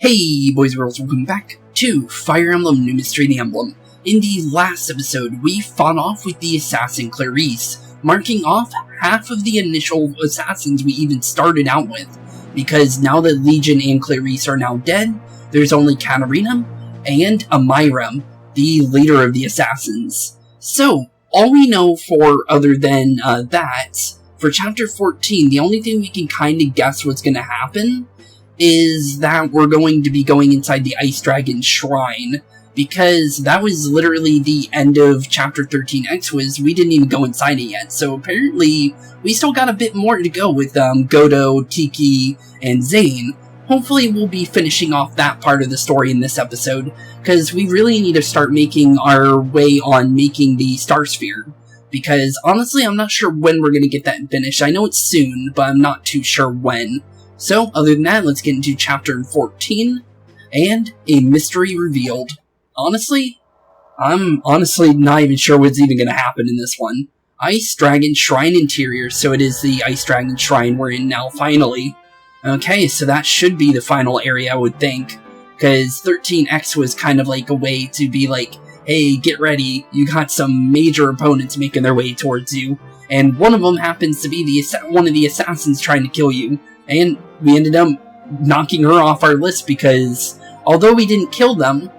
Hey boys and girls, welcome back to Fire Emblem New Mystery the Emblem. In the last episode, we fought off with the assassin Kris, marking off half of the initial assassins we even started out with. Because now that Legion and Kris are now dead, there's only Katarina and Emblem, the leader of the assassins. So, all we know for other than that, for Chapter 14, the only thing we can kind of guess what's going to happen is that we're going to be going inside the Ice Dragon Shrine, because that was literally the end of Chapter 13X, we didn't even go inside it yet, so apparently we still got a bit more to go with Godo, Tiki, and Zane. Hopefully we'll be finishing off that part of the story in this episode, because we really need to start making our way on making the Star Sphere. Because honestly, I'm not sure when we're going to get that finished. I know it's soon, but I'm not too sure when. So, other than that, let's get into Chapter 14, and a mystery revealed. Honestly, I'm not even sure what's even going to happen in this one. Ice Dragon Shrine Interior, so it is the Ice Dragon Shrine we're in now, finally. Okay, so that should be the final area, I would think. Because 13X was kind of like a way to be like, hey, get ready, you got some major opponents making their way towards you. And one of them happens to be one of the assassins trying to kill you. And we ended up knocking her off our list because, although we didn't kill them,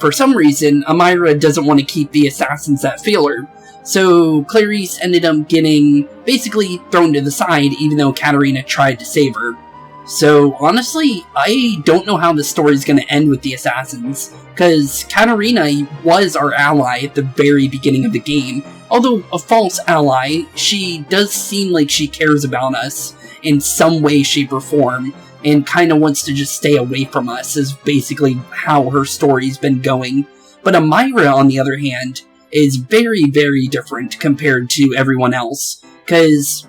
for some reason, Amira doesn't want to keep the assassins that fail her. So, Kris ended up getting basically thrown to the side, even though Katarina tried to save her. So, honestly, I don't know how the story's going to end with the assassins, because Katarina was our ally at the very beginning of the game. Although a false ally, she does seem like she cares about us in some way, shape, or form, and kind of wants to just stay away from us, is basically how her story's been going. But Amira, on the other hand, is very, very different compared to everyone else, because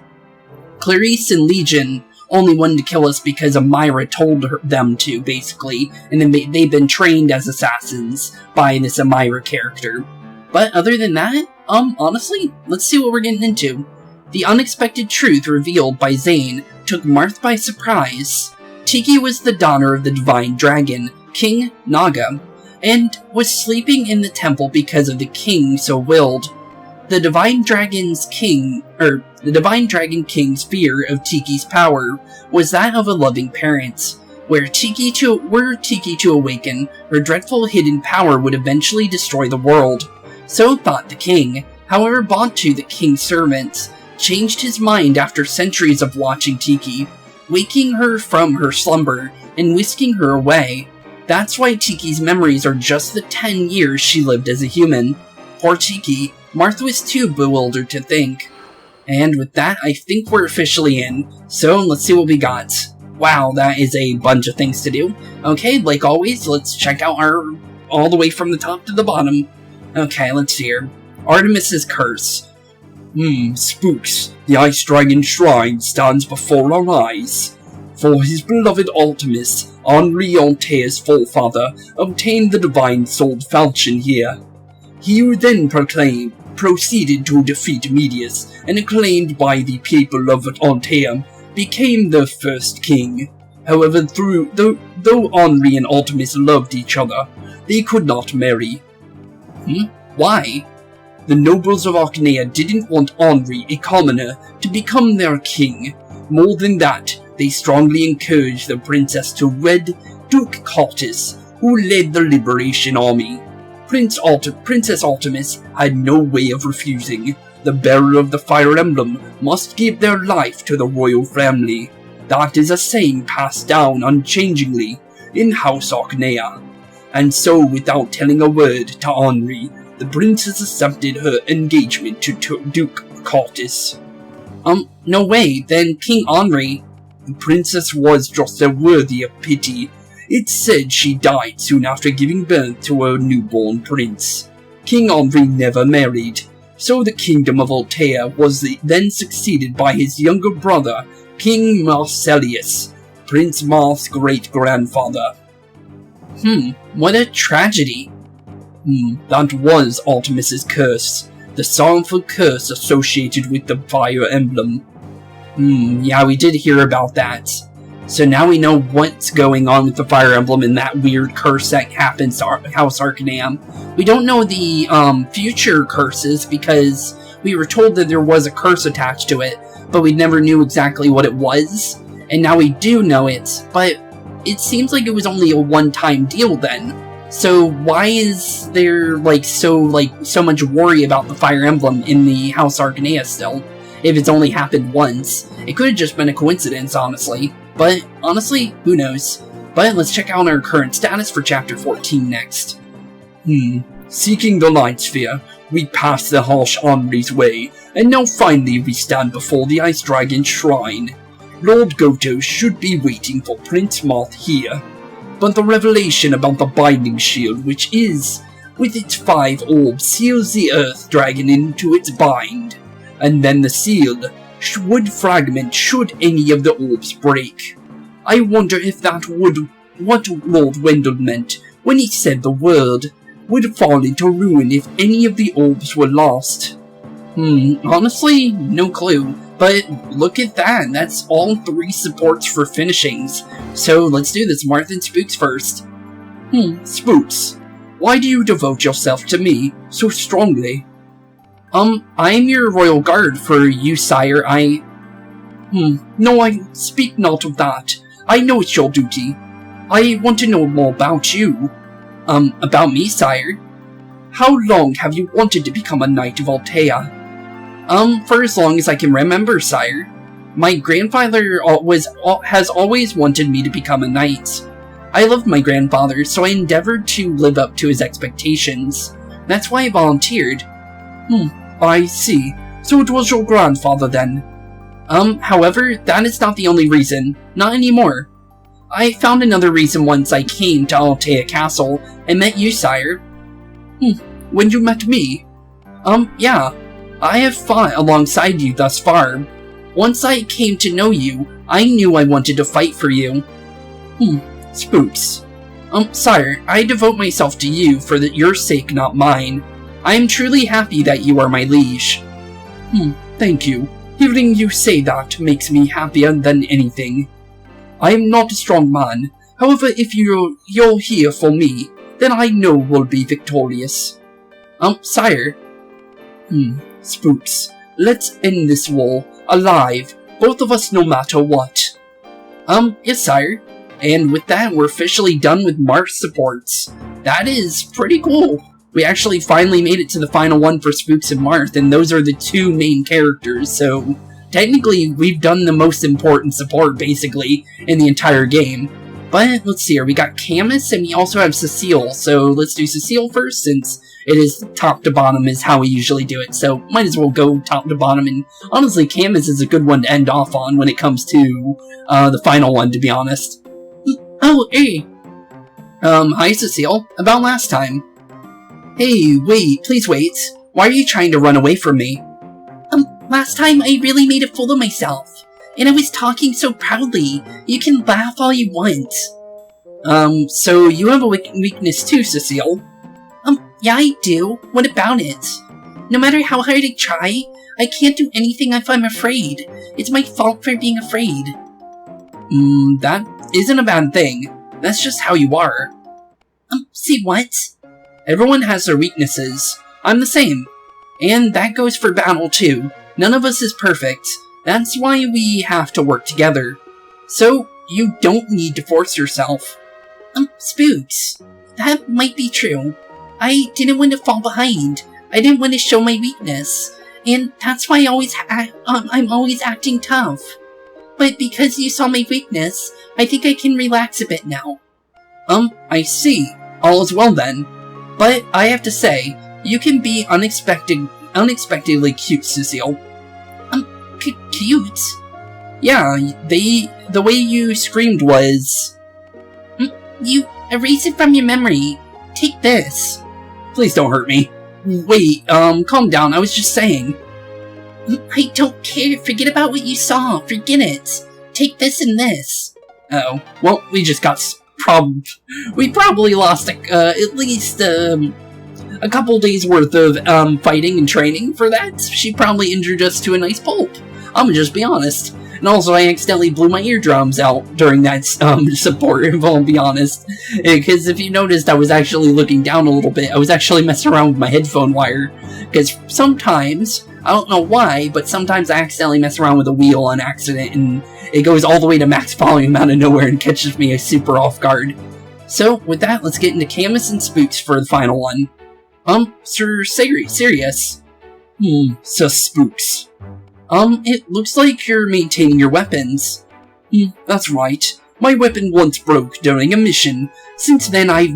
Kris and Legion only wanted to kill us because Amira told them to, basically, and then they've been trained as assassins by this Amira character. But other than that, honestly, let's see what we're getting into. The unexpected truth revealed by Zane took Marth by surprise. Tiki was the daughter of the Divine Dragon, King Naga, and was sleeping in the temple because of the king so willed. The Divine Dragon King's fear of Tiki's power was that of a loving parent. Were Tiki to awaken, her dreadful hidden power would eventually destroy the world. So thought the king. However, Bantu, the king's servant, changed his mind after centuries of watching Tiki, waking her from her slumber and whisking her away. That's why Tiki's memories are just the 10 years she lived as a human. Poor Tiki, Marth was too bewildered to think. And with that, I think we're officially in. So let's see what we got. Wow, that is a bunch of things to do. Okay, like always, let's check out our all the way from the top to the bottom. Okay, let's see here. Artemis's Curse. Spooks, the Ice Dragon Shrine stands before our eyes. For his beloved Artemis, Henri Altea's forefather, obtained the divine-souled falchion here. He then proceeded to defeat Medius, and acclaimed by the people of Altea, became the first king. However, though Henri and Artemis loved each other, they could not marry. Why? The nobles of Archanea didn't want Henri, a commoner, to become their king. More than that, they strongly encouraged the princess to wed Duke Cortis, who led the Liberation Army. Princess Artemis had no way of refusing. The bearer of the Fire Emblem must give their life to the royal family. That is a saying passed down unchangingly in House Archanea. And so, without telling a word to Henri, the princess accepted her engagement to Duke Cortis. No way, then King Henri. The princess was just worthy of pity. It's said she died soon after giving birth to her newborn prince. King Henri never married, so the kingdom of Altea was then succeeded by his younger brother, King Marcellius, Prince Marth's great-grandfather. What a tragedy. That was Artemis's curse, the sorrowful curse associated with the Fire Emblem. Yeah, we did hear about that. So now we know what's going on with the Fire Emblem and that weird curse that happens to House Archanea. We don't know the future curses because we were told that there was a curse attached to it, but we never knew exactly what it was. And now we do know it, but it seems like it was only a one-time deal then. So why is there so much worry about the Fire Emblem in the House Archanea still? If it's only happened once. It could have just been a coincidence, honestly. But honestly, who knows? But let's check out our current status for Chapter 14 next. Seeking the Light Sphere, we passed the harsh Omri's way, and now finally we stand before the Ice Dragon's shrine. Lord Goto should be waiting for Prince Marth here. But the revelation about the binding shield, which is, with its 5 orbs, seals the Earth Dragon into its bind. And then the seal would fragment should any of the orbs break. I wonder if that would what Lord Wendell meant when he said the world would fall into ruin if any of the orbs were lost. Honestly, no clue. But look at that, that's all 3 supports for finishings. So let's do this, Marth and Spooks first. Spooks, why do you devote yourself to me so strongly? I am your royal guard for you, sire. No, I speak not of that. I know it's your duty. I want to know more about you. About me, sire? How long have you wanted to become a knight of Altea? For as long as I can remember, sire. My grandfather has always wanted me to become a knight. I loved my grandfather, so I endeavored to live up to his expectations. That's why I volunteered. I see. So it was your grandfather then? However, that is not the only reason. Not anymore. I found another reason once I came to Altea Castle and met you, sire. When you met me? Yeah. I have fought alongside you thus far. Once I came to know you, I knew I wanted to fight for you. Spooks. Sire, I devote myself to you for your sake, not mine. I am truly happy that you are my liege. Thank you. Hearing you say that makes me happier than anything. I am not a strong man. However, if you're here for me, then I know we'll be victorious. Sire. Spooks, let's end this war, alive, both of us no matter what. Yes, sire. And with that, we're officially done with Marth supports. That is pretty cool. We actually finally made it to the final one for Spooks and Marth, and those are the 2 main characters, so technically we've done the most important support, basically, in the entire game. But, let's see here, we got Camus, and we also have Cecile, so let's do Cecile first, since it is top to bottom is how we usually do it, so might as well go top to bottom, and honestly, Camus is a good one to end off on when it comes to the final one, to be honest. Oh, hey! Hi Cecile, about last time. Hey, wait, please wait. Why are you trying to run away from me? Last time I really made a fool of myself, and I was talking so proudly. You can laugh all you want. So you have a weakness too, Cecile? Yeah, I do. What about it? No matter how hard I try, I can't do anything if I'm afraid. It's my fault for being afraid. That isn't a bad thing. That's just how you are. See what? Everyone has their weaknesses. I'm the same. And that goes for battle too. None of us is perfect. That's why we have to work together. So, you don't need to force yourself. Spooks. That might be true. I didn't want to fall behind. I didn't want to show my weakness. And that's why I'm always acting tough. But because you saw my weakness, I think I can relax a bit now. I see. All is well then. But I have to say, you can be unexpectedly cute, Cecile. Cute? Yeah, the way you screamed was... You erase it from your memory. Take this. Please don't hurt me. Wait, calm down, I was just saying. I don't care, forget about what you saw, forget it. Take this and this. Uh-oh, well, we just got we probably lost at least a couple days worth of fighting and training for that. She probably injured us to a nice pulp. I'm gonna just be honest. And also, I accidentally blew my eardrums out during that support, if I'll be honest. Because if you noticed, I was actually looking down a little bit. I was actually messing around with my headphone wire. Because sometimes, I don't know why, but sometimes I accidentally mess around with a wheel on accident, and it goes all the way to max volume out of nowhere and catches me super off guard. So, with that, let's get into Camus and Spooks for the final one. Sir Sirius? So Spooks. It looks like you're maintaining your weapons. That's right. My weapon once broke during a mission. Since then, I've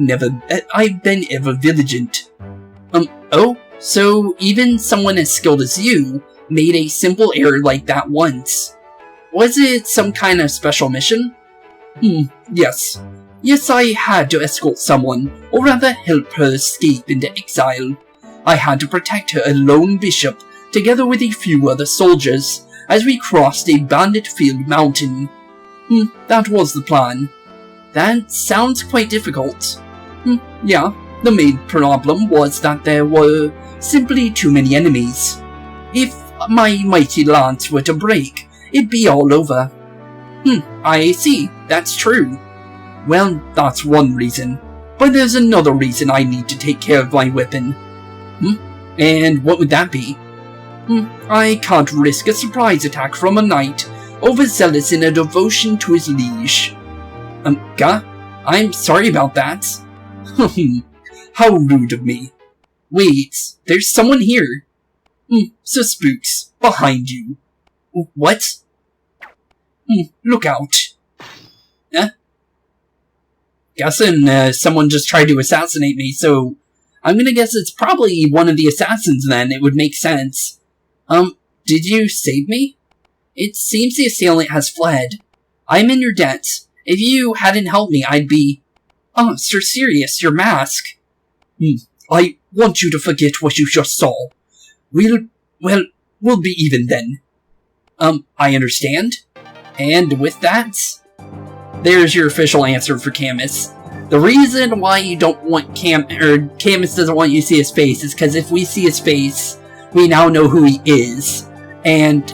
been ever vigilant. Oh? So, even someone as skilled as you made a simple error like that once. Was it some kind of special mission? Yes. Yes, I had to escort someone, or rather help her escape into exile. I had to protect her lone bishop, together with a few other soldiers, as we crossed a bandit-filled mountain. That was the plan. That sounds quite difficult. Yeah, the main problem was that there were simply too many enemies. If my mighty lance were to break, it'd be all over. I see, that's true. Well, that's one reason, but there's another reason I need to take care of my weapon. And what would that be? I can't risk a surprise attack from a knight, overzealous in a devotion to his liege. I'm sorry about that. How rude of me. Wait, there's someone here. So Spooks, behind you. What? Look out. Guessing someone just tried to assassinate me, so I'm gonna guess it's probably one of the assassins then. It would make sense. Did you save me? It seems the assailant has fled. I'm in your debt. If you hadn't helped me, I'd be... Sir Sirius, your mask. I want you to forget what you just saw. We'll be even then. I understand. And with that, there's your official answer for Camus. The reason why you don't want Camus doesn't want you to see his face is because if we see his face, we now know who he is. And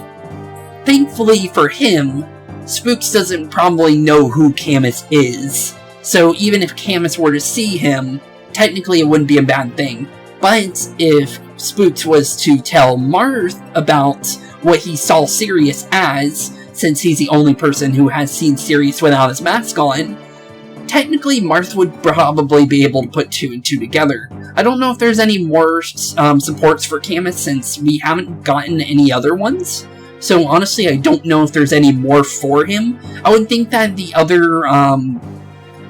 thankfully for him, Spooks doesn't probably know who Camus is. So even if Camus were to see him, technically it wouldn't be a bad thing. But if Spooks was to tell Marth about what he saw Sirius as, since he's the only person who has seen Sirius without his mask on, technically Marth would probably be able to put 2 and 2 together. I don't know if there's any more supports for Camus since we haven't gotten any other ones. So honestly, I don't know if there's any more for him. I would think that the other,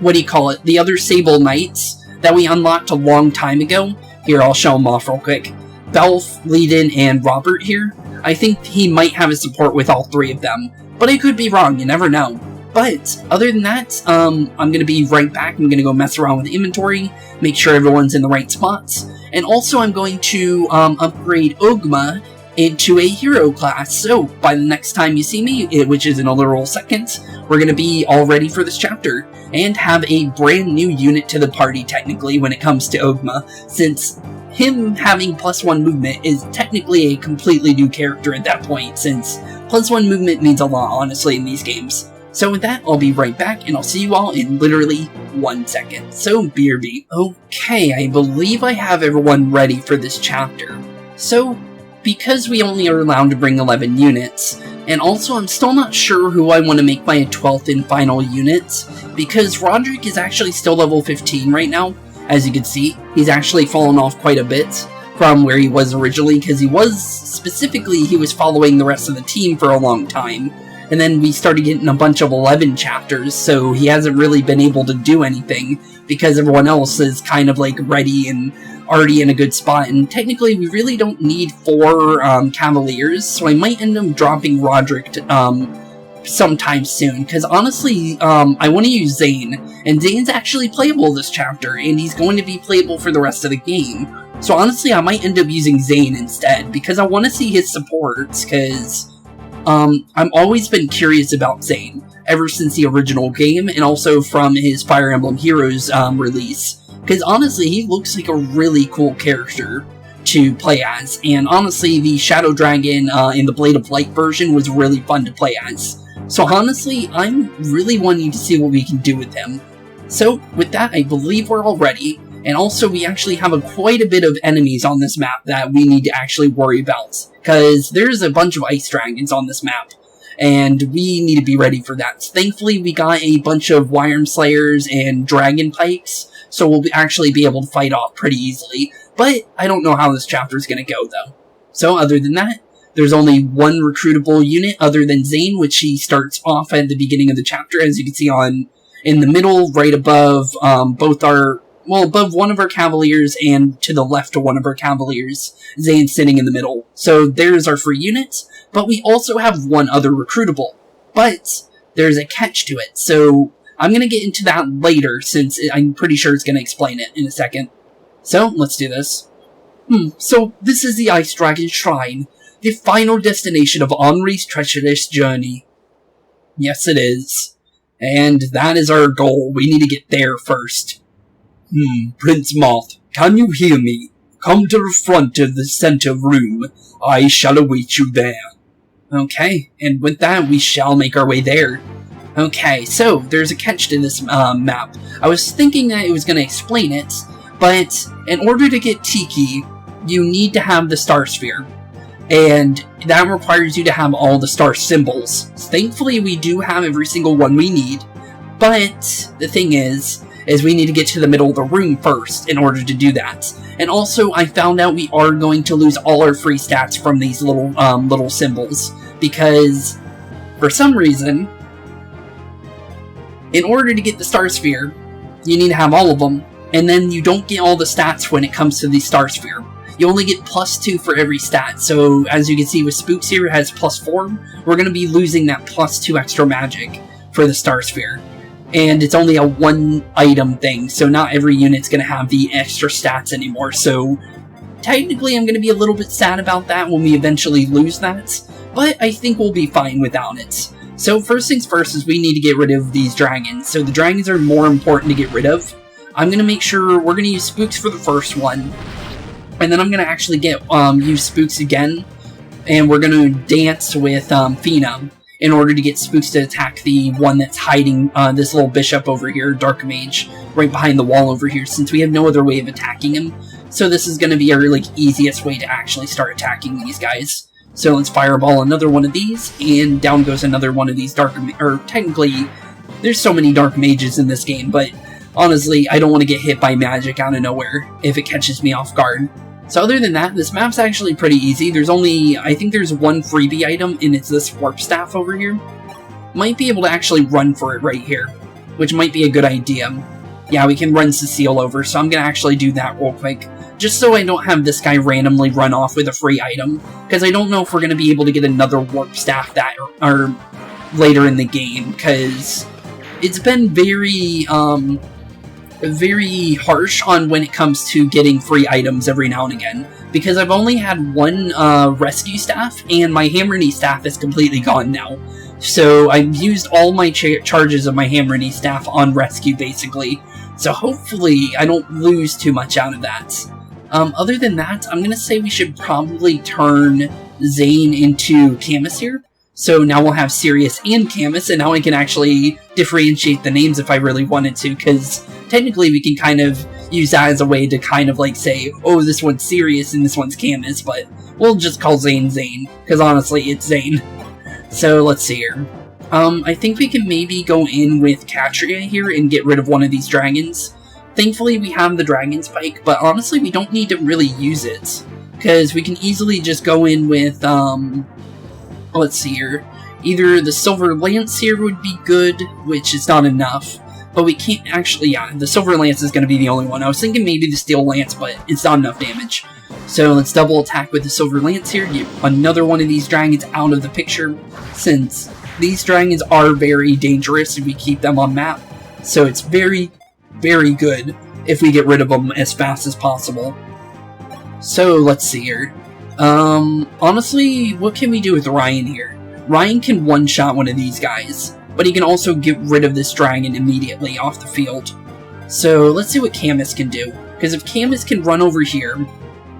the other Sable Knights that we unlocked a long time ago, here I'll show them off real quick, Belf, Leiden, and Robert here, I think he might have a support with all 3 of them. But I could be wrong, you never know. But, other than that, I'm going to be right back. I'm going to go mess around with the inventory, make sure everyone's in the right spots. And also I'm going to upgrade Ogma into a hero class. So, by the next time you see me, which is in a literal second, we're going to be all ready for this chapter. And have a brand new unit to the party, technically, when it comes to Ogma, since him having +1 movement is technically a completely new character at that point, since +1 movement means a lot, honestly, in these games. So with that, I'll be right back, and I'll see you all in literally 1 second. So, BRB. Okay, I believe I have everyone ready for this chapter. So, because we only are allowed to bring 11 units, and also I'm still not sure who I want to make my 12th and final unit, because Roderick is actually still level 15 right now. As you can see, he's actually fallen off quite a bit from where he was originally, because he was following the rest of the team for a long time. And then we started getting a bunch of 11 chapters, so he hasn't really been able to do anything, because everyone else is kind of like ready and already in a good spot. And technically we really don't need 4 Cavaliers, so I might end up dropping Roderick sometime soon, because honestly, I want to use Zane, and Zane's actually playable this chapter, and he's going to be playable for the rest of the game. So honestly, I might end up using Zane instead, because I want to see his supports, because I've always been curious about Zane, ever since the original game, and also from his Fire Emblem Heroes release, because honestly, he looks like a really cool character to play as, and honestly, the Shadow Dragon in the Blade of Light version was really fun to play as. So honestly, I'm really wanting to see what we can do with him. So with that, I believe we're all ready, and also we actually have quite a bit of enemies on this map that we need to actually worry about, because there's a bunch of ice dragons on this map, and we need to be ready for that. Thankfully, we got a bunch of Wyrm Slayers and Dragon Pikes, so we'll actually be able to fight off pretty easily. But I don't know how this chapter is going to go, though. So other than that, there's only one recruitable unit other than Zane, which he starts off at the beginning of the chapter, as you can see in the middle, right above above one of our Cavaliers, and to the left of one of our Cavaliers, Zane's sitting in the middle. So there's our free units, but we also have one other recruitable. But there's a catch to it, so I'm going to get into that later, since I'm pretty sure it's going to explain it in a second. So, let's do this. So this is the Ice Dragon Shrine, the final destination of Henri's treacherous journey. Yes, it is. And that is our goal. We need to get there first. Prince Marth, can you hear me? Come to the front of the center room. I shall await you there. Okay, and with that, we shall make our way there. Okay, so there's a catch to this map. I was thinking that it was going to explain it, but in order to get Tiki, you need to have the Star Sphere. And that requires you to have all the star symbols. Thankfully, we do have every single one we need, but the thing is we need to get to the middle of the room first in order to do that. And also, I found out we are going to lose all our free stats from these little symbols, because for some reason, in order to get the Star Sphere, you need to have all of them, and then you don't get all the stats when it comes to the Star Sphere. You only get +2 for every stat, so as you can see with Spooks here, it has +4. We're going to be losing that +2 extra magic for the Star Sphere. And it's only a one-item thing, so not every unit's going to have the extra stats anymore, so technically I'm going to be a little bit sad about that when we eventually lose that, but I think we'll be fine without it. So first things first is we need to get rid of these dragons, so the dragons are more important to get rid of. I'm going to make sure we're going to use Spooks for the first one, and then I'm going to actually use Spooks again, and we're going to dance with Phenom in order to get Spooks to attack the one that's hiding this little bishop over here, Dark Mage, right behind the wall over here, since we have no other way of attacking him. So this is going to be our easiest way to actually start attacking these guys. So let's fireball another one of these, and down goes another one of these technically, there's so many Dark Mages in this game, but honestly, I don't want to get hit by magic out of nowhere if it catches me off guard. So other than that, this map's actually pretty easy. There's only, I think there's one freebie item, and it's this warp staff over here. Might be able to actually run for it right here, which might be a good idea. Yeah, we can run Cecile over, so I'm going to actually do that real quick, just so I don't have this guy randomly run off with a free item, because I don't know if we're going to be able to get another warp staff that or later in the game, because it's been very harsh on when it comes to getting free items every now and again, because I've only had one rescue staff, and my Hammer Knee staff is completely gone now. So I've used all my charges of my Hammer Knee staff on rescue, basically. So hopefully I don't lose too much out of that. Other than that, I'm going to say we should probably turn Zane into Camus here. So now we'll have Sirius and Camus, and now I can actually differentiate the names if I really wanted to, because technically we can kind of use that as a way to kind of say, oh, this one's Sirius and this one's Camus, but we'll just call Zane Zane, because honestly, it's Zane. So let's see here. I think we can maybe go in with Archanea here and get rid of one of these dragons. Thankfully, we have the Dragon Spike, but honestly, we don't need to really use it, because we can easily just go in with, let's see here. Either the Silver Lance here would be good, which is not enough, but we can't actually, yeah, the Silver Lance is going to be the only one. I was thinking maybe the Steel Lance, but it's not enough damage. So let's double attack with the Silver Lance here, get another one of these dragons out of the picture, since these dragons are very dangerous if we keep them on map. So it's very, very good if we get rid of them as fast as possible. So let's see here. Honestly, what can we do with Ryan here? Ryan can one-shot one of these guys, but he can also get rid of this dragon immediately off the field. So let's see what Camus can do, because if Camus can run over here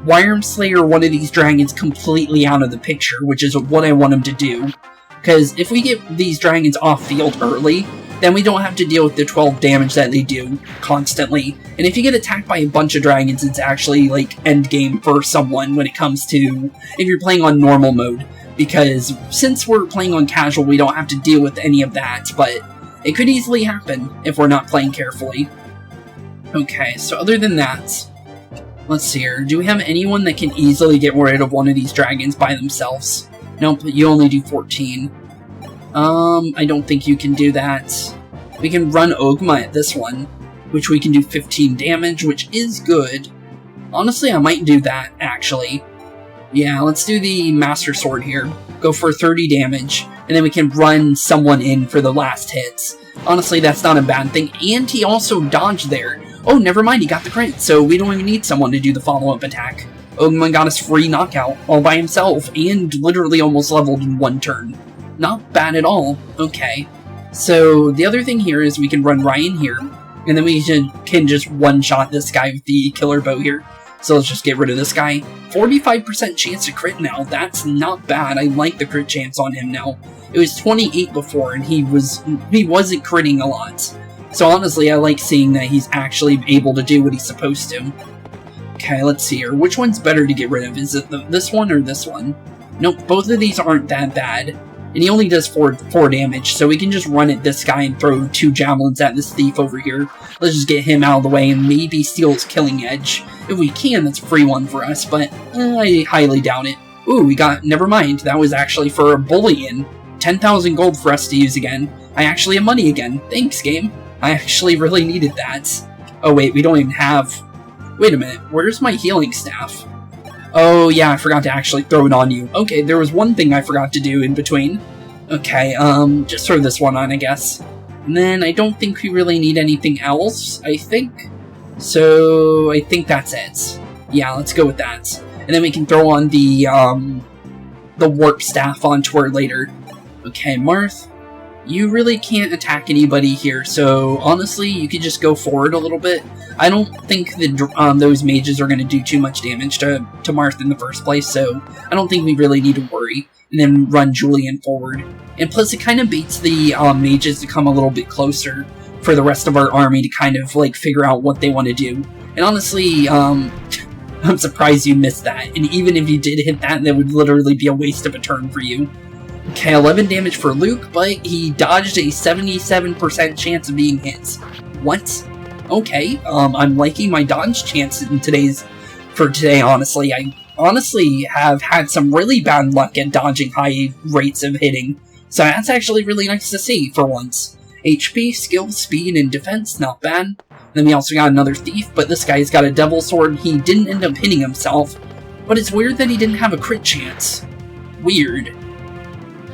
Wyrm Slayer one of these dragons completely out of the picture, which is what I want him to do. Because if we get these dragons off field early, then we don't have to deal with the 12 damage that they do constantly. And if you get attacked by a bunch of dragons, it's actually like endgame for someone when it comes to if you're playing on normal mode. Because since we're playing on casual, we don't have to deal with any of that, but it could easily happen if we're not playing carefully. Okay, so other than that, let's see here. Do we have anyone that can easily get rid of one of these dragons by themselves? Nope, you only do 14. I don't think you can do that. We can run Ogma at this one, which we can do 15 damage, which is good. Honestly, I might do that, actually. Yeah, let's do the Master Sword here. Go for 30 damage, and then we can run someone in for the last hits. Honestly, that's not a bad thing, and he also dodged there. Oh, never mind, he got the crit, so we don't even need someone to do the follow-up attack. Ogma got us free knockout, all by himself, and literally almost leveled in one turn. Not bad at all. Okay. So, the other thing here is we can run Ryan here, and then we can just one-shot this guy with the killer bow here. So let's just get rid of this guy. 45% chance to crit now. That's not bad. I like the crit chance on him now. It was 28 before, and he wasn't critting a lot. So honestly, I like seeing that he's actually able to do what he's supposed to. Okay, let's see here. Which one's better to get rid of? Is it this one or this one? Nope, both of these aren't that bad. And he only does 4 damage, so we can just run at this guy and throw 2 javelins at this thief over here. Let's just get him out of the way and maybe steal his killing edge. If we can, that's a free one for us, but I highly doubt it. Ooh, we got, never mind, that was actually for a bullion. 10,000 gold for us to use again. I actually have money again. Thanks, game. I actually really needed that. Oh wait, we don't even have... Wait a minute, where's my healing staff? Oh yeah, I forgot to actually throw it on you. Okay, there was one thing I forgot to do in between. Okay, just throw this one on, I guess. And then I don't think we really need anything else, I think. So, I think that's it. Yeah, let's go with that. And then we can throw on the warp staff onto her later. Okay, Marth, you really can't attack anybody here, so honestly, you could just go forward a little bit. I don't think that those mages are going to do too much damage to Marth in the first place, so I don't think we really need to worry. And then run Julian forward. And plus, it kind of baits the mages to come a little bit closer for the rest of our army to kind of, like, figure out what they want to do. And honestly, I'm surprised you missed that. And even if you did hit that would literally be a waste of a turn for you. Okay, 11 damage for Luke, but he dodged a 77% chance of being hit. What? Okay, I'm liking my dodge chance for today, honestly. I honestly have had some really bad luck at dodging high rates of hitting, so that's actually really nice to see for once. HP, skill, speed, and defense, not bad. Then we also got another thief, but this guy's got a devil sword. He didn't end up hitting himself, but it's weird that he didn't have a crit chance. Weird.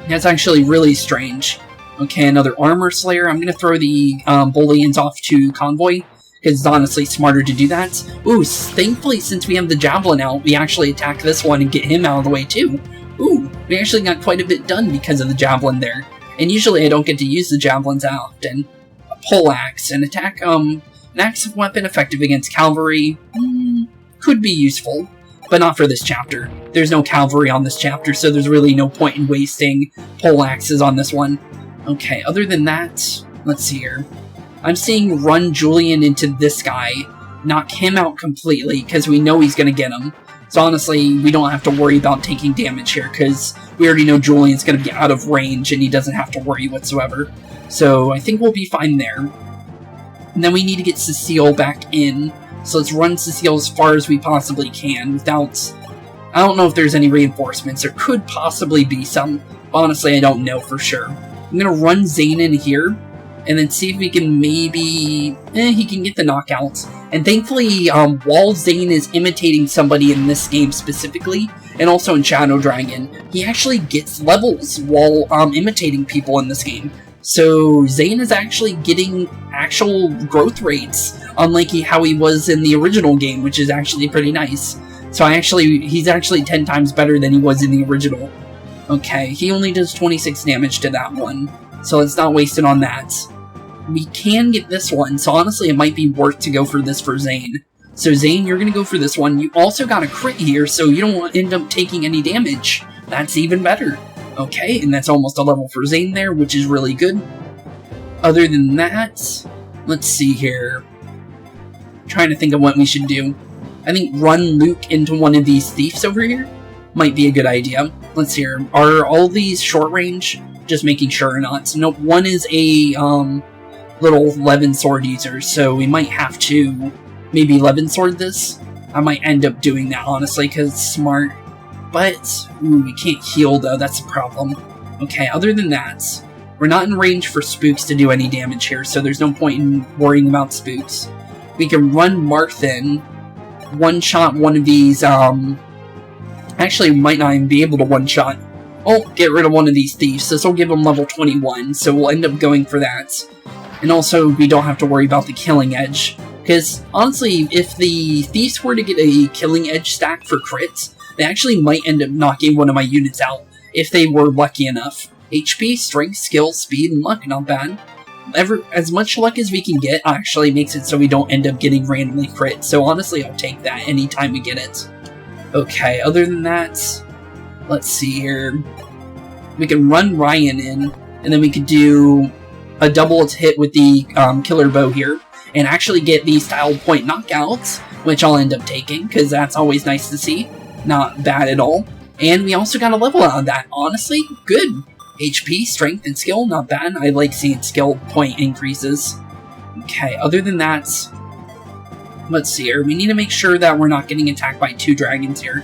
That's actually really strange. Okay, another armor slayer. I'm gonna throw the bullions off to convoy, because it's honestly smarter to do that. Ooh, thankfully, since we have the javelin out, we actually attack this one and get him out of the way too. Ooh, we actually got quite a bit done because of the javelin there. And usually I don't get to use the javelins that often. A poleaxe, an attack, an axe weapon effective against cavalry, could be useful, but not for this chapter. There's no cavalry on this chapter, so there's really no point in wasting poleaxes on this one. Okay, other than that, let's see here. I'm seeing run Julian into this guy, knock him out completely, because we know he's going to get him. So honestly, we don't have to worry about taking damage here, because we already know Julian's going to be out of range, and he doesn't have to worry whatsoever. So I think we'll be fine there. And then we need to get Cecile back in, so let's run Cecile as far as we possibly can without... I don't know if there's any reinforcements. There could possibly be some, but honestly I don't know for sure. I'm going to run Zane in here, and then see if we can maybe... he can get the knockout. And thankfully, while Zane is imitating somebody in this game specifically, and also in Shadow Dragon, he actually gets levels while imitating people in this game. So Zane is actually getting actual growth rates, unlike how he was in the original game, which is actually pretty nice. So he's actually 10 times better than he was in the original. Okay, he only does 26 damage to that one, so let's not waste it on that. We can get this one, so honestly it might be worth to go for this for Zane. So Zane, you're going to go for this one. You also got a crit here, so you don't want to end up taking any damage. That's even better. Okay, and that's almost a level for Zane there, which is really good. Other than that, let's see here. Trying to think of what we should do. I think run Luke into one of these thieves over here might be a good idea. Let's see here. Are all these short range? Just making sure or not. So, nope, one is a little 11 sword user, so we might have to maybe 11 sword this. I might end up doing that, honestly, because it's smart. But, ooh, we can't heal, though. That's the problem. Okay, other than that, we're not in range for Spooks to do any damage here, so there's no point in worrying about Spooks. We can run Marth in, one-shot one of these, actually, we might not even be able to one-shot. Oh, get rid of one of these thieves. This will give them level 21, so we'll end up going for that. And also, we don't have to worry about the killing edge. Because, honestly, if the thieves were to get a killing edge stack for crits, they actually might end up knocking one of my units out, if they were lucky enough. HP, strength, skill, speed, and luck, not bad. As much luck as we can get actually makes it so we don't end up getting randomly crit, so honestly, I'll take that anytime we get it. Okay, other than that, let's see here. We can run Ryan in, and then we could do a double hit with the killer bow here, and actually get the style point knockouts, which I'll end up taking, because that's always nice to see. Not bad at all. And we also got a level out of that. Honestly, good. HP, strength, and skill, not bad. I like seeing skill point increases. Okay, other than that, let's see here. We need to make sure that we're not getting attacked by 2 dragons here.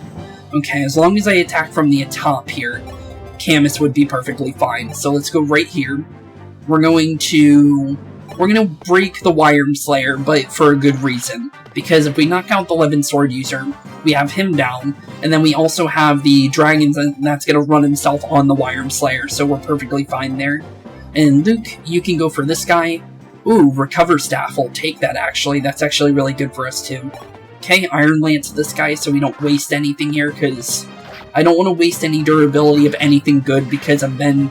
Okay, as long as I attack from the top here, Camus would be perfectly fine. So let's go right here. We're going to break the Wyrm Slayer, but for a good reason. Because if we knock out the 11 sword user, we have him down, and then we also have the dragons that's going to run himself on the Wyrm Slayer, so we're perfectly fine there. And Luke, you can go for this guy. Ooh, Recover Staff, I'll take that actually. That's actually really good for us too. Okay, Iron Lance this guy so we don't waste anything here, because I don't want to waste any durability of anything good, because I've been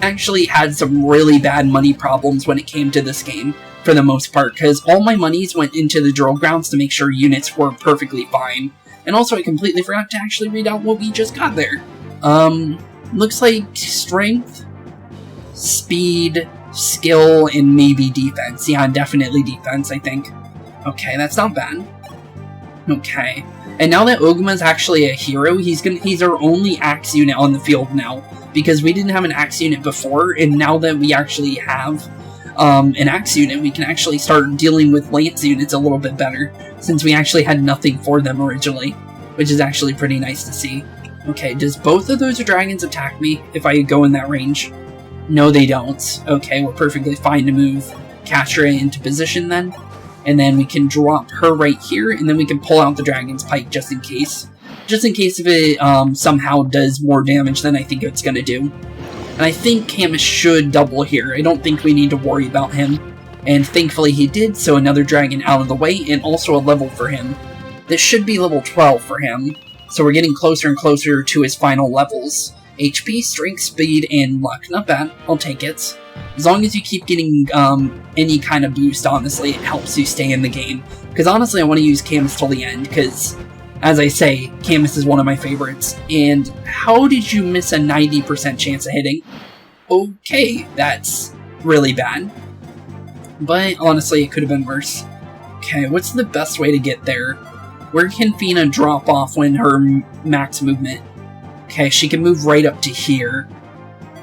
actually had some really bad money problems when it came to this game, for the most part, because all my monies went into the drill grounds to make sure units were perfectly fine. And also I completely forgot to actually read out what we just got there. Looks like strength, speed, skill, and maybe defense. Yeah, definitely defense, I think. Okay, that's not bad. Okay. And now that Ogma's actually a hero, he's our only axe unit on the field now. Because we didn't have an axe unit before, and now that we actually have an axe unit, we can actually start dealing with lance units a little bit better, since we actually had nothing for them originally, which is actually pretty nice to see. Okay, does both of those dragons attack me if I go in that range? No, they don't. Okay, we're perfectly fine to move Catra into position then, and then we can drop her right here, and then we can pull out the dragon's pike just in case. Just in case if it somehow does more damage than I think it's going to do. And I think Camus should double here. I don't think we need to worry about him. And thankfully he did, so another dragon out of the way, and also a level for him. This should be level 12 for him. So we're getting closer and closer to his final levels. HP, strength, speed, and luck. Not bad. I'll take it. As long as you keep getting any kind of boost, honestly, it helps you stay in the game. Because honestly, I want to use Camus till the end, because as I say, Camus is one of my favorites. And how did you miss a 90% chance of hitting? Okay, that's really bad. But honestly, it could have been worse. Okay, what's the best way to get there? Where can Fina drop off when her max movement? Okay, she can move right up to here.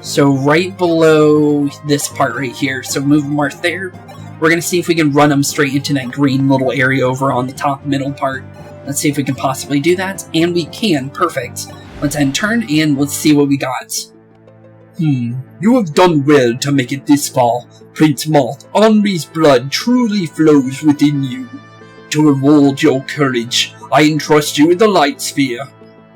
So right below this part right here. So move Marth there. We're going to see if we can run them straight into that green little area over on the top middle part. Let's see if we can possibly do that, and we can. Perfect. Let's end turn, and let's see what we got. You have done well to make it this far, Prince Marth. Henri's blood truly flows within you. To reward your courage, I entrust you with the Light Sphere.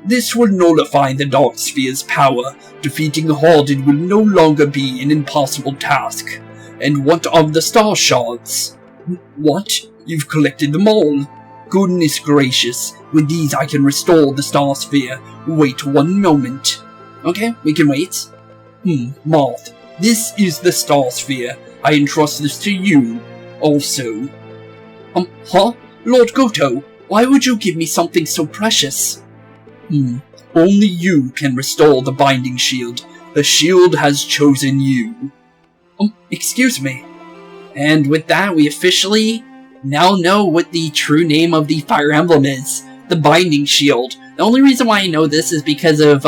This will nullify the Dark Sphere's power. Defeating Hardened will no longer be an impossible task. And what of the Star Shards? What? You've collected them all. Goodness gracious, with these I can restore the Star Sphere. Wait one moment. Okay, we can wait. Marth, this is the Star Sphere. I entrust this to you. Also. Huh? Lord Goto, why would you give me something so precious? Only you can restore the binding shield. The shield has chosen you. Excuse me. And with that, we officially now know what the true name of the Fire Emblem is. The Binding Shield. The only reason why I know this is because of,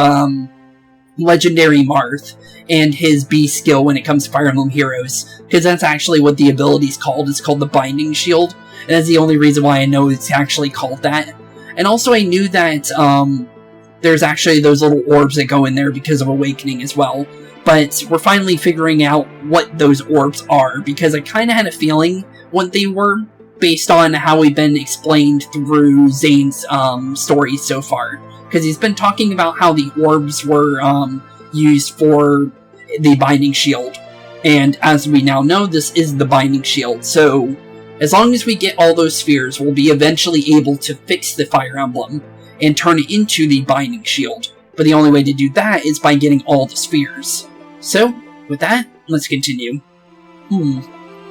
Legendary Marth and his B skill when it comes to Fire Emblem Heroes. Because that's actually what the ability is called. It's called the Binding Shield. And that's the only reason why I know it's actually called that. And also I knew that, there's actually those little orbs that go in there because of Awakening as well. But we're finally figuring out what those orbs are, because I kind of had a feeling what they were, based on how we've been explained through Zane's story so far. Because he's been talking about how the orbs were used for the Binding Shield. And as we now know, this is the Binding Shield. So, as long as we get all those spheres, we'll be eventually able to fix the Fire Emblem and turn it into the Binding Shield. But the only way to do that is by getting all the spheres. So, with that, let's continue.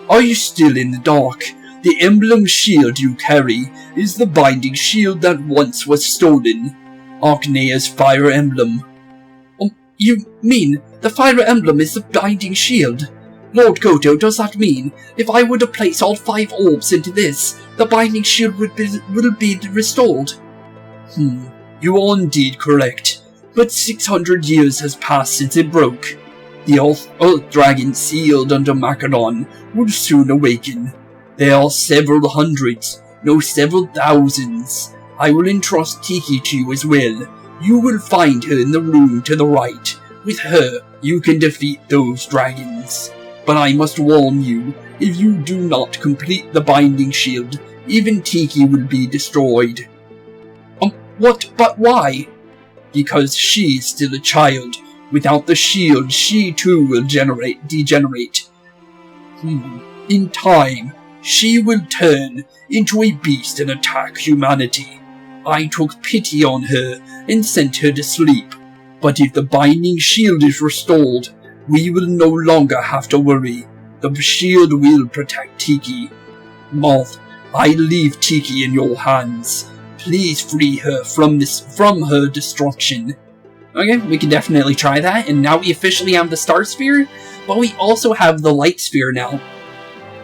Are you still in the dark? The emblem shield you carry is the binding shield that once was stolen. Archanea's fire emblem. You mean the fire emblem is the binding shield? Lord Goto, does that mean if I were to place all 5 orbs into this, the binding shield will be restored? You are indeed correct, but 600 years has passed since it broke. The Earth Dragon sealed under Macedon will soon awaken. There are several hundreds, no several thousands. I will entrust Tiki to you as well. You will find her in the room to the right. With her, you can defeat those dragons. But I must warn you, if you do not complete the binding shield, even Tiki will be destroyed. What? But why? Because she is still a child. Without the shield, she too will degenerate. In time, she will turn into a beast and attack humanity. I took pity on her and sent her to sleep. But if the binding shield is restored, we will no longer have to worry. The shield will protect Tiki. Marth, I leave Tiki in your hands. Please free her from her destruction. Okay, we can definitely try that, and now we officially have the Star Sphere, but we also have the Light Sphere now.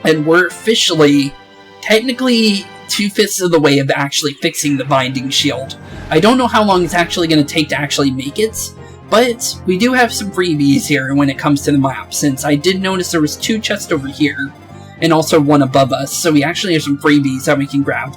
And we're officially, technically, 2/5 of the way of actually fixing the Binding Shield. I don't know how long it's actually going to take to actually make it, but we do have some freebies here when it comes to the map, since I did notice there was 2 chests over here, and also 1 above us, so we actually have some freebies that we can grab.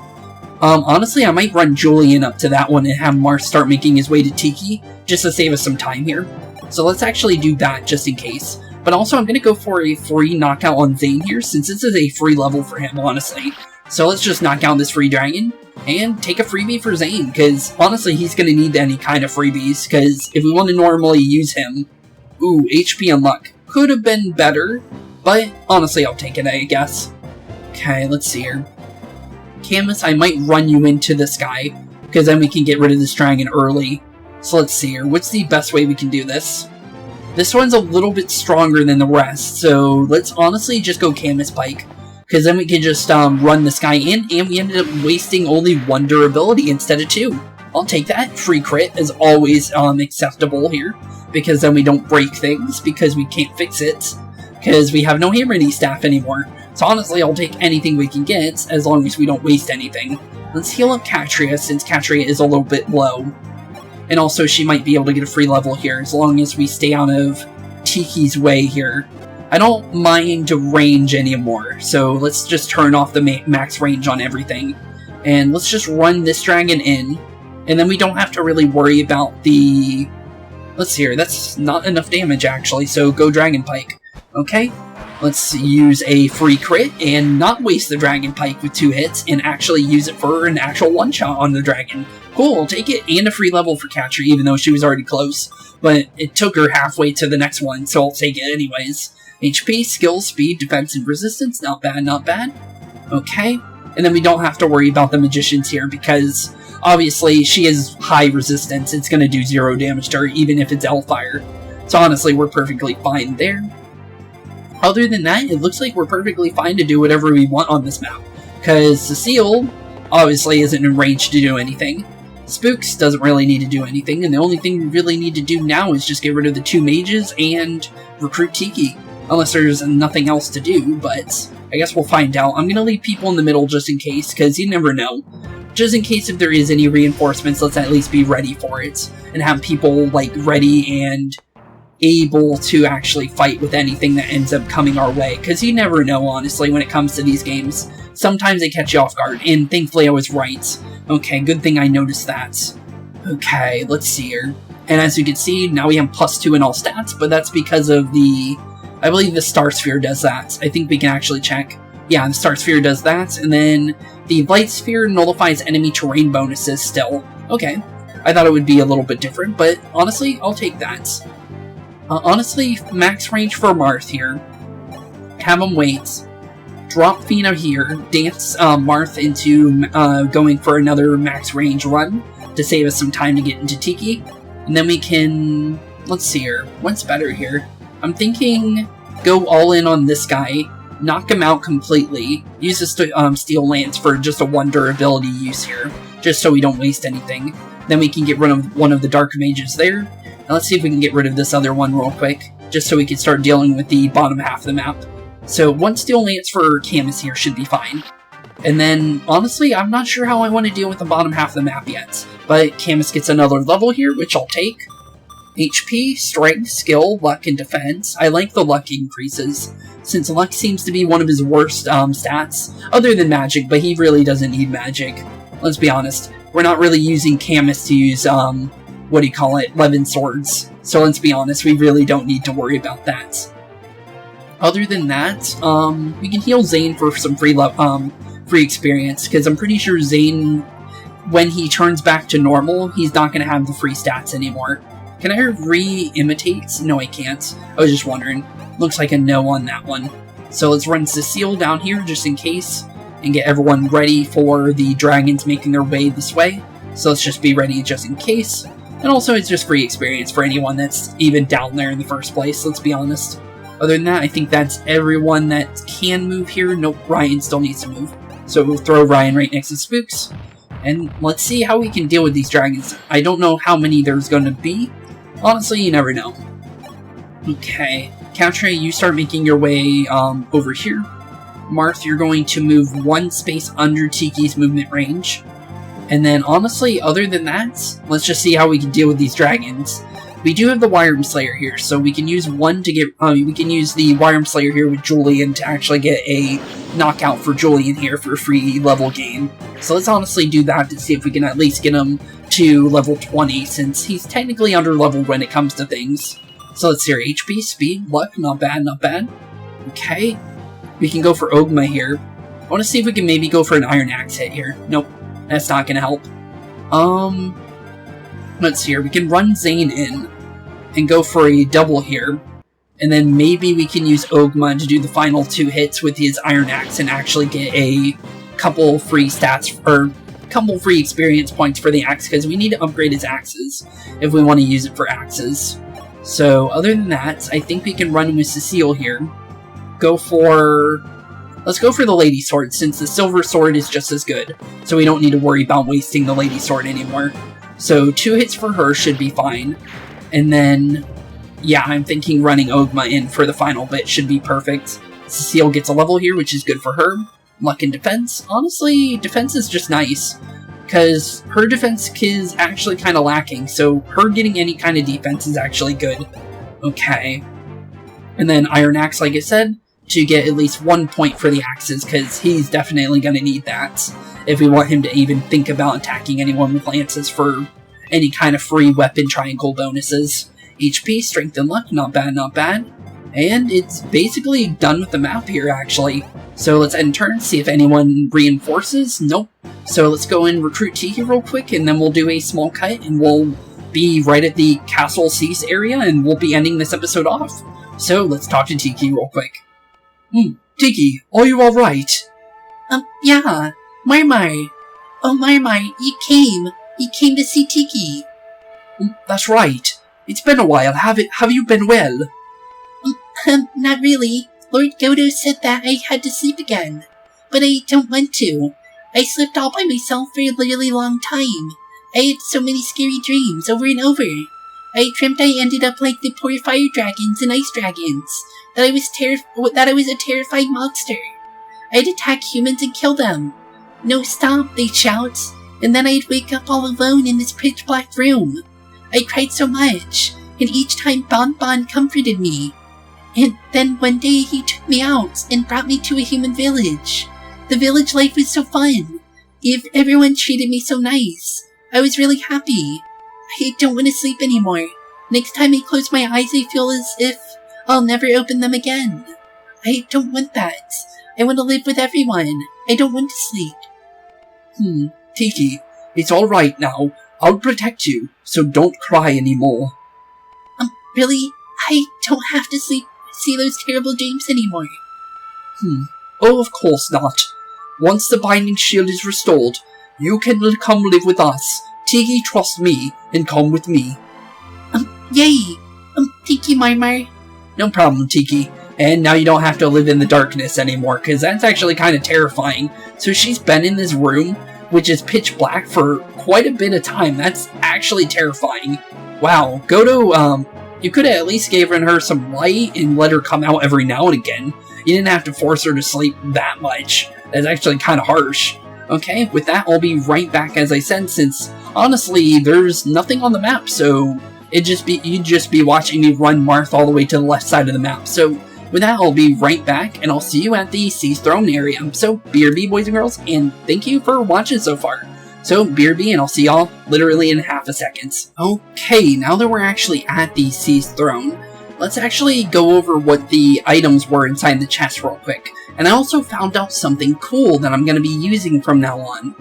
Honestly, I might run Julian up to that one and have Marth start making his way to Tiki, just to save us some time here. So let's actually do that, just in case. But also, I'm going to go for a free knockout on Zane here, since this is a free level for him, honestly. So let's just knock out this free dragon, and take a freebie for Zane, because honestly, he's going to need any kind of freebies, because if we want to normally use him... Ooh, HP and luck. Could have been better, but honestly, I'll take it, I guess. Okay, let's see here. Camus, I might run you into this guy, because then we can get rid of this dragon early. So let's see here, what's the best way we can do this? This one's a little bit stronger than the rest, so let's honestly just go Camus Pike, because then we can just run this guy in, and we ended up wasting only 1 durability instead of 2. I'll take that. Free crit is always acceptable here, because then we don't break things, because we can't fix it, because we have no Hammer Staff anymore. So honestly, I'll take anything we can get, as long as we don't waste anything. Let's heal up Katria, since Katria is a little bit low. And also, she might be able to get a free level here, as long as we stay out of Tiki's way here. I don't mind range anymore, so let's just turn off the max range on everything. And let's just run this dragon in, and then we don't have to really worry about the... Let's see here, that's not enough damage actually, so go Dragon Pike. Okay. Let's use a free crit and not waste the Dragon Pike with 2 hits and actually use it for an actual one-shot on the dragon. Cool, I'll take it, and a free level for Katria, even though she was already close. But it took her halfway to the next one, so I'll take it anyways. HP, skill, speed, defense, and resistance, not bad, not bad. Okay, and then we don't have to worry about the magicians here, because obviously she has high resistance. It's going to do 0 damage to her, even if it's Hellfire. So honestly, we're perfectly fine there. Other than that, it looks like we're perfectly fine to do whatever we want on this map. Because Cecile, obviously isn't in range to do anything. Spooks doesn't really need to do anything, and the only thing we really need to do now is just get rid of the 2 mages and recruit Tiki. Unless there's nothing else to do, but I guess we'll find out. I'm gonna leave people in the middle just in case, because you never know. Just in case if there is any reinforcements, let's at least be ready for it, and have people, like, ready and able to actually fight with anything that ends up coming our way, because you never know, honestly, when it comes to these games. Sometimes they catch you off guard, and thankfully I was right. Okay, good thing I noticed that. Okay, let's see here. And as you can see, now we have +2 in all stats, but that's because of the... I believe the Star Sphere does that. I think we can actually check. Yeah, the Star Sphere does that, and then the Light Sphere nullifies enemy terrain bonuses still. Okay, I thought it would be a little bit different, but honestly, I'll take that. Honestly, max range for Marth here. Have him wait. Drop Fina here. Dance Marth into going for another max range run to save us some time to get into Tiki. And then we can... Let's see here. What's better here? I'm thinking go all in on this guy. Knock him out completely. Use the Steel Lance for just a 1 durability use here. Just so we don't waste anything. Then we can get rid of one of the Dark Mages there. Now let's see if we can get rid of this other one real quick, just so we can start dealing with the bottom half of the map. So 1 Steel Lance for Camus here should be fine. And then, honestly, I'm not sure how I want to deal with the bottom half of the map yet. But Camus gets another level here, which I'll take. HP, Strength, Skill, Luck, and Defense. I like the Luck increases, since Luck seems to be one of his worst stats, other than Magic, but he really doesn't need Magic. Let's be honest, we're not really using Camus to use, what do you call it, Levin Swords. So let's be honest, we really don't need to worry about that. Other than that, we can heal Zane for some free experience, because I'm pretty sure Zane, when he turns back to normal, he's not going to have the free stats anymore. Can I re-imitate? No, I can't. I was just wondering. Looks like a no on that one. So let's run Cecile down here just in case, and get everyone ready for the dragons making their way this way. So let's just be ready just in case. And also, it's just free experience for anyone that's even down there in the first place, let's be honest. Other than that, I think that's everyone that can move here. Nope, Ryan still needs to move. So we'll throw Ryan right next to Spooks. And let's see how we can deal with these dragons. I don't know how many there's going to be. Honestly, you never know. Okay, Altea, you start making your way over here. Marth, you're going to move 1 space under Tiki's movement range. And then, honestly, other than that, let's just see how we can deal with these dragons. We do have the Wyrm Slayer here, so we can use one to get, we can use the Wyrm Slayer here with Julian to actually get a knockout for Julian here for a free level gain. So let's honestly do that to see if we can at least get him to level 20, since he's technically under leveled when it comes to things. So let's see here, HP, Speed, Luck, not bad, not bad. Okay, we can go for Ogma here. I want to see if we can maybe go for an Iron Axe hit here. Nope, that's not going to help. Let's see here, we can run Zane in and go for a double here, and then maybe we can use Ogma to do the final 2 hits with his Iron Axe and actually get a couple free stats, or couple free experience points for the axe, because we need to upgrade his axes if we want to use it for axes. So other than that, I think we can run with Cecile here. Let's go for the Lady Sword, since the Silver Sword is just as good, so we don't need to worry about wasting the Lady Sword anymore. So 2 hits for her should be fine. And then, yeah, I'm thinking running Ogma in for the final bit should be perfect. Cecile gets a level here, which is good for her. Luck and defense. Honestly, defense is just nice, because her defense is actually kind of lacking, so her getting any kind of defense is actually good. Okay. And then Iron Axe, like I said, to get at least 1 point for the axes, because he's definitely going to need that if we want him to even think about attacking anyone with lances for any kind of free weapon triangle bonuses. HP, Strength, and Luck, not bad, not bad. And it's basically done with the map here, actually. So let's end turn, see if anyone reinforces. Nope. So let's go and recruit Tiki real quick, and then we'll do a small cut, and we'll be right at the Castle Cease area, and we'll be ending this episode off. So let's talk to Tiki real quick. Tiki, are you alright? Yeah. Marmar. Oh, Marmar, you came. You came to see Tiki. That's right. It's been a while. Have you been well? Not really. Lord Godo said that I had to sleep again. But I don't want to. I slept all by myself for a really long time. I had so many scary dreams over and over. I dreamt I ended up like the poor fire dragons and ice dragons, that I was a terrifying monster. I'd attack humans and kill them. No, stop, they'd shout, and then I'd wake up all alone in this pitch black room. I cried so much, and each time Bon Bon comforted me. And then one day he took me out and brought me to a human village. The village life was so fun. Everyone treated me so nice. I was really happy. I don't want to sleep anymore. Next time I close my eyes, I feel as if I'll never open them again. I don't want that. I want to live with everyone. I don't want to sleep. Tiki, it's alright now. I'll protect you, so don't cry anymore. Really? I don't have to see those terrible dreams anymore. Oh, of course not. Once the binding shield is restored, you can come live with us. Tiki, trust me, and come with me. Yay! Thank you, Marmar. No problem, Tiki. And now you don't have to live in the darkness anymore, because that's actually kind of terrifying. So she's been in this room, which is pitch black, for quite a bit of time. That's actually terrifying. Wow, you could have at least given her some light and let her come out every now and again. You didn't have to force her to sleep that much. That's actually kind of harsh. Okay, with that, I'll be right back, as I said, since, honestly, there's nothing on the map, so you'd just be watching me run Marth all the way to the left side of the map. So, with that, I'll be right back, and I'll see you at the Sea's Throne area. So, BRB, boys and girls, and thank you for watching so far. So, BRB, and I'll see y'all literally in half a second. Okay, now that we're actually at the Sea's Throne, let's actually go over what the items were inside the chest real quick. And I also found out something cool that I'm going to be using from now on.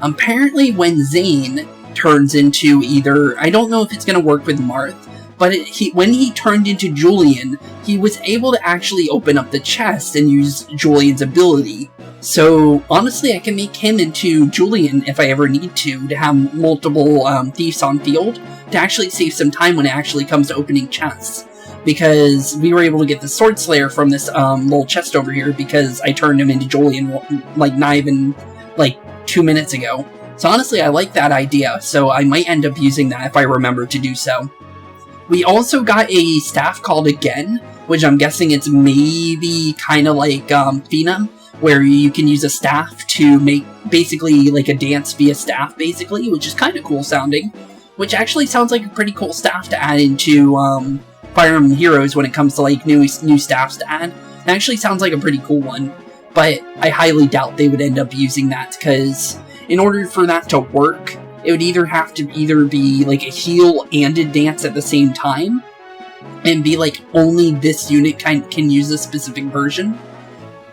Apparently when Zane turns into either, I don't know if it's going to work with Marth, but when he turned into Julian, he was able to actually open up the chest and use Julian's ability. So honestly, I can make him into Julian if I ever need to have multiple thieves on field to actually save some time when it actually comes to opening chests. Because we were able to get the Sword Slayer from this little chest over here because I turned him into Julian like not even like 2 minutes ago. So honestly, I like that idea, so I might end up using that if I remember to do so. We also got a staff called Again, which I'm guessing it's maybe kind of like Phenom, where you can use a staff to make basically like a dance via staff, basically, which is kind of cool sounding. Which actually sounds like a pretty cool staff to add into Fire Emblem Heroes when it comes to like new staffs to add. It actually sounds like a pretty cool one, but I highly doubt they would end up using that, because in order for that to work, it would either have to be like a heal and a dance at the same time, and be like only this unit can use a specific version,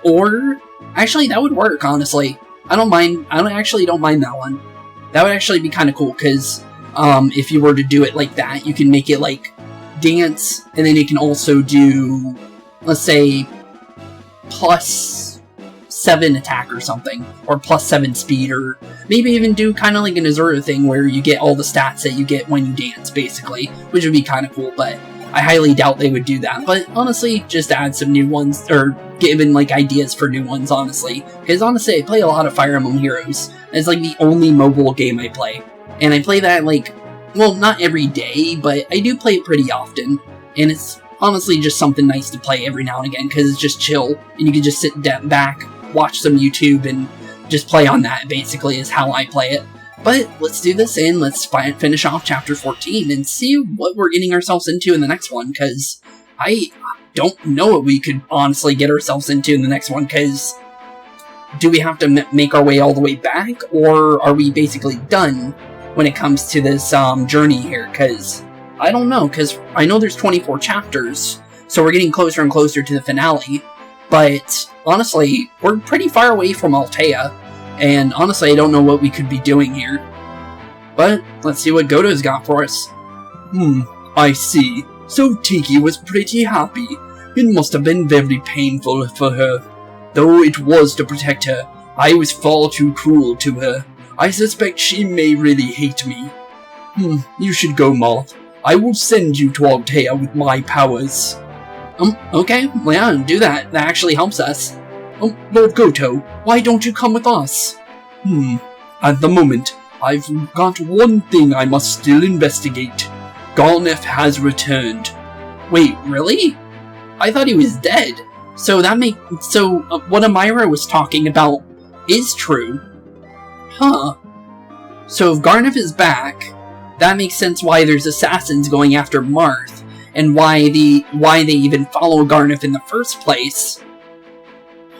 or actually that would work, honestly. I don't mind that one. That would actually be kind of cool, because if you were to do it like that, you can make it like dance, and then you can also do, let's say, +7 attack or something, or +7 speed, or maybe even do kind of like an Azura thing where you get all the stats that you get when you dance, basically, which would be kind of cool, but I highly doubt they would do that. But honestly, just add some new ones, or given like ideas for new ones, honestly, because honestly, I play a lot of Fire Emblem Heroes. It's like the only mobile game I play, and I play that like, well, not every day, but I do play it pretty often, and it's honestly just something nice to play every now and again, because it's just chill, and you can just sit back, watch some YouTube, and just play on that, basically, is how I play it. But let's do this, and let's finish off Chapter 14, and see what we're getting ourselves into in the next one, because I don't know what we could honestly get ourselves into in the next one, because do we have to make our way all the way back, or are we basically done when it comes to this journey here? Because I don't know, because I know there's 24 chapters, so we're getting closer and closer to the finale, but honestly, we're pretty far away from Altea, and honestly, I don't know what we could be doing here. But let's see what Goto's got for us. I see. So Tiki was pretty happy. It must have been very painful for her. Though it was to protect her, I was far too cruel to her. I suspect she may really hate me. You should go, Marth. I will send you to Altea with my powers. Okay, well, yeah, do that. That actually helps us. Lord Goto, why don't you come with us? At the moment, I've got one thing I must still investigate. Garneth has returned. Wait, really? I thought he was dead. So what Amira was talking about is true. Huh. So if Garneth is back, that makes sense why there's assassins going after Marth, and why they even follow Garneth in the first place.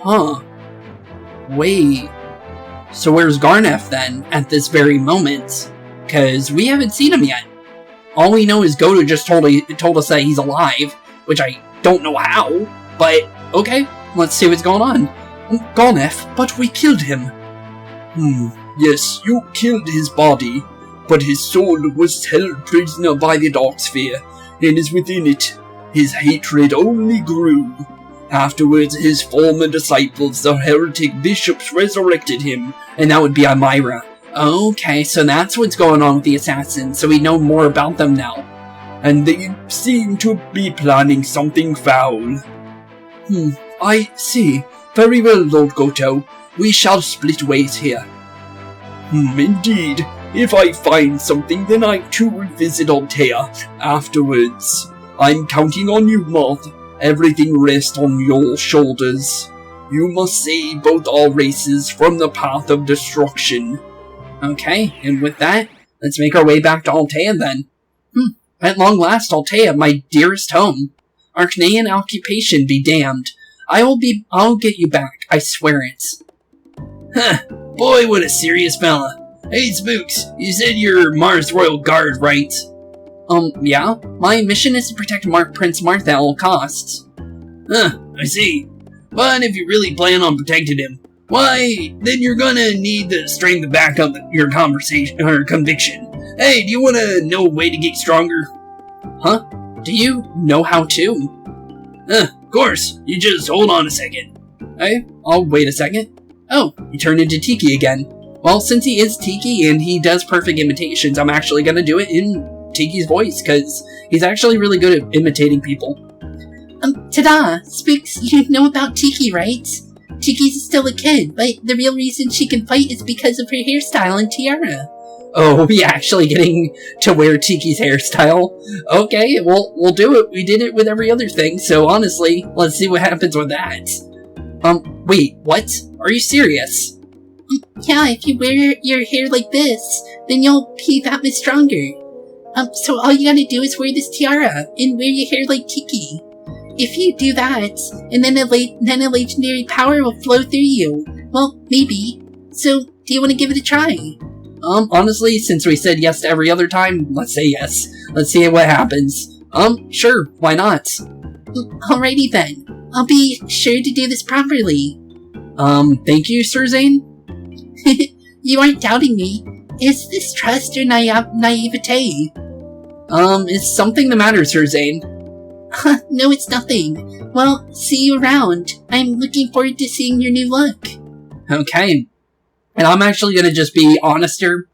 Huh. Wait. So where's Garneth then, at this very moment? Because we haven't seen him yet. All we know is Godo just told us that he's alive, which I don't know how, but okay, let's see what's going on. Garneth, but we killed him. Yes, you killed his body, but his soul was held prisoner by the Dark Sphere, and is within it. His hatred only grew. Afterwards, his former disciples, the heretic bishops, resurrected him, and that would be Amira. Okay, so that's what's going on with the assassins, so we know more about them now. And they seem to be planning something foul. I see. Very well, Lord Goto. We shall split ways here. Indeed. If I find something, then I too will visit Altea afterwards. I'm counting on you, Marth. Everything rests on your shoulders. You must save both our races from the path of destruction. Okay, and with that, let's make our way back to Altea then. At long last, Altea, my dearest home. Archanean occupation be damned. I'll get you back, I swear it. Boy, what a serious fella. Hey, Spooks, you said you're Marth's Royal Guard, right? Yeah. My mission is to protect Prince Marth at all costs. I see. But if you really plan on protecting him, why, then you're gonna need the strength to back up your conviction. Hey, do you want to know a way to get stronger? Huh? Do you know how to? Of course. You just hold on a second. Hey, I'll wait a second. Oh, he turned into Tiki again. Well, since he is Tiki and he does perfect imitations, I'm actually gonna do it in Tiki's voice, because he's actually really good at imitating people. Ta-da! Spooks, you know about Tiki, right? Tiki's still a kid, but the real reason she can fight is because of her hairstyle and tiara. Oh, we actually getting to wear Tiki's hairstyle? Okay, well, we'll do it. We did it with every other thing, so honestly, let's see what happens with that. Wait, what? Are you serious? Yeah, if you wear your hair like this, then you'll be that much stronger. So all you gotta do is wear this tiara, and wear your hair like Tiki. If you do that, and then a legendary power will flow through you. Well, maybe. So, do you want to give it a try? Honestly, since we said yes to every other time, let's say yes. Let's see what happens. Sure, why not? Alrighty then. I'll be sure to do this properly. Thank you, Sir Zane? You aren't doubting me. Is this trust or naivete? Is something the matter, Sir Zane? No, it's nothing. Well, see you around. I'm looking forward to seeing your new look. Okay. And I'm actually gonna just be honester.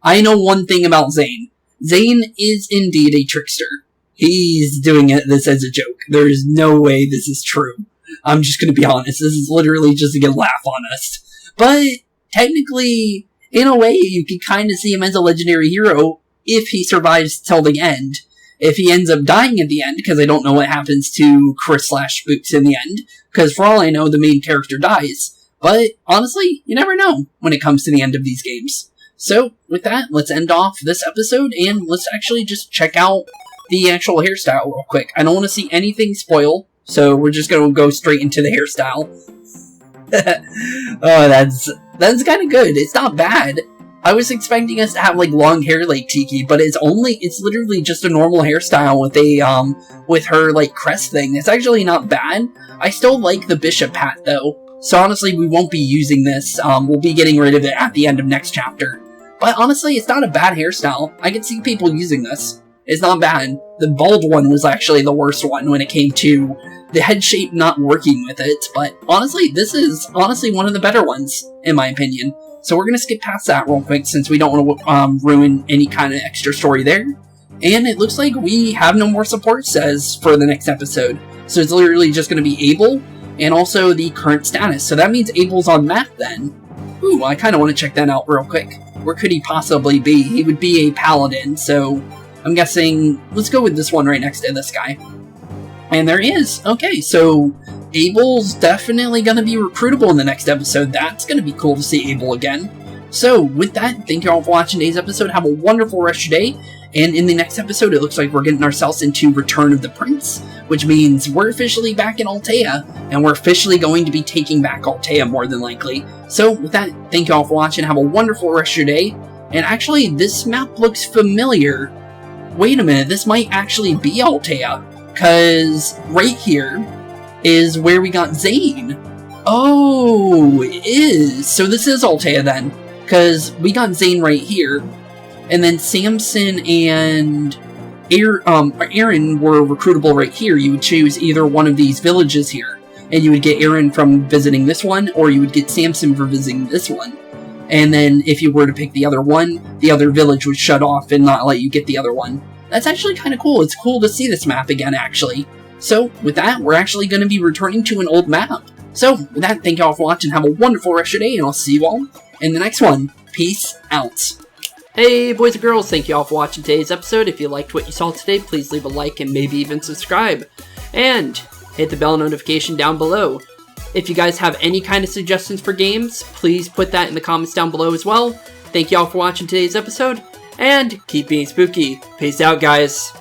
I know one thing about Zane. Zane is indeed a trickster. He's doing this as a joke. There is no way this is true. I'm just gonna be honest. This is literally just to get a laugh on us. But, technically, in a way, you can kind of see him as a legendary hero if he survives till the end. If he ends up dying at the end, because I don't know what happens to Kris/Spooks in the end, because for all I know, the main character dies. But, honestly, you never know when it comes to the end of these games. So, with that, let's end off this episode, and let's actually just check out the actual hairstyle real quick. I don't want to see anything spoil, so we're just going to go straight into the hairstyle. Oh, that's kind of good. It's not bad. I was expecting us to have, like, long hair like Tiki, but it's literally just a normal hairstyle with her, like, crest thing. It's actually not bad. I still like the bishop hat, though. So honestly, we won't be using this. We'll be getting rid of it at the end of next chapter. But honestly, it's not a bad hairstyle. I can see people using this. It's not bad. The bald one was actually the worst one when it came to the head shape not working with it. But honestly, this is honestly one of the better ones, in my opinion. So we're going to skip past that real quick since we don't want to ruin any kind of extra story there. And it looks like we have no more support says for the next episode. So it's literally just going to be Abel and also the current status. So that means Abel's on map then. Ooh, I kind of want to check that out real quick. Where could he possibly be? He would be a paladin, so I'm guessing let's go with this one right next to this guy. And there he is. Okay, so Abel's definitely going to be recruitable in the next episode. That's going to be cool to see Abel again. So, with that, thank you all for watching today's episode. Have a wonderful rest of your day. And in the next episode, it looks like we're getting ourselves into Return of the Prince, which means we're officially back in Altea, and we're officially going to be taking back Altea more than likely. So, with that, thank you all for watching. Have a wonderful rest of your day. And actually, this map looks familiar. Wait a minute, this might actually be Altea, because right here is where we got Zane. Oh, it is. So this is Altea then, because we got Zane right here, and then Samson and Aaron were recruitable right here. You would choose either one of these villages here, and you would get Aaron from visiting this one, or you would get Samson for visiting this one. And then if you were to pick the other one, the other village would shut off and not let you get the other one. That's actually kind of cool. It's cool to see this map again, actually. So, with that, we're actually going to be returning to an old map. So, with that, thank you all for watching. Have a wonderful rest of your day, and I'll see you all in the next one. Peace out. Hey, boys and girls, thank you all for watching today's episode. If you liked what you saw today, please leave a like and maybe even subscribe. And hit the bell notification down below. If you guys have any kind of suggestions for games, please put that in the comments down below as well. Thank you all for watching today's episode. And keep being spooky. Peace out, guys.